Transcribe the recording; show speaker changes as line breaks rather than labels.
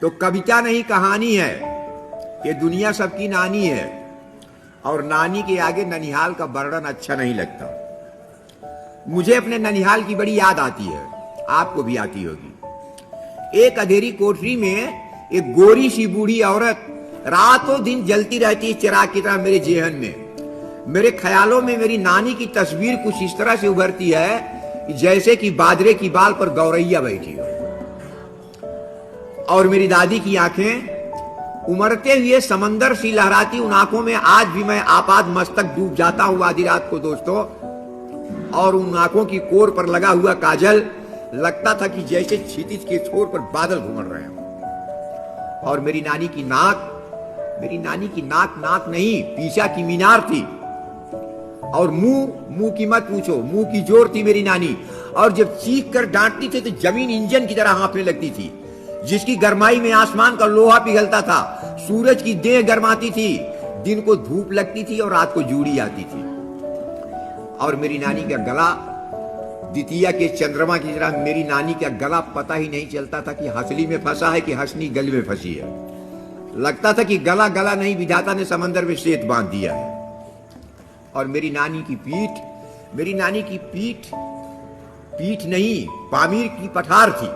तो कविता नहीं कहानी है। ये दुनिया सबकी नानी है और नानी के आगे ननिहाल का वर्णन अच्छा नहीं लगता। मुझे अपने ननिहाल की बड़ी याद आती है, आपको भी आती होगी। एक अंधेरी कोठरी में एक गोरी सी बूढ़ी औरत रातों दिन जलती रहती है चिराग की तरह मेरे जेहन में। मेरे ख्यालों में मेरी नानी की तस्वीर कुछ इस तरह से उभरती है जैसे कि बाजरे की बाल पर गौरैया बैठी हो। और मेरी दादी की आंखें उमड़ते हुए समंदर सी लहराती उन आंखों में आज भी मैं आपाद मस्तक डूब जाता हूं आधी रात को दोस्तों। और उन आंखों की कोर पर लगा हुआ काजल लगता था कि जैसे क्षितिज के छोर पर बादल घूम रहे हैं। और मेरी नानी की नाक नाक नहीं पीछा की मीनार थी। और मुंह की मत पूछो, मुंह की जोर थी मेरी नानी। और जब चीख कर डांटती थी तो जमीन इंजन की तरह हाँफने लगती थी, जिसकी गरमाई में आसमान का लोहा पिघलता था। सूरज की देह गरमाती थी, दिन को धूप लगती थी और रात को जूड़ी आती थी। और मेरी नानी का गला द्वितीया के चंद्रमा की तरह, मेरी नानी का गला पता ही नहीं चलता था कि हंसली में फंसा है कि हंसनी गले में फंसी है। लगता था कि गला गला नहीं, विधाता ने समंदर में सेत बांध दिया है। और मेरी नानी की पीठ पीठ नहीं पामीर की पठार थी।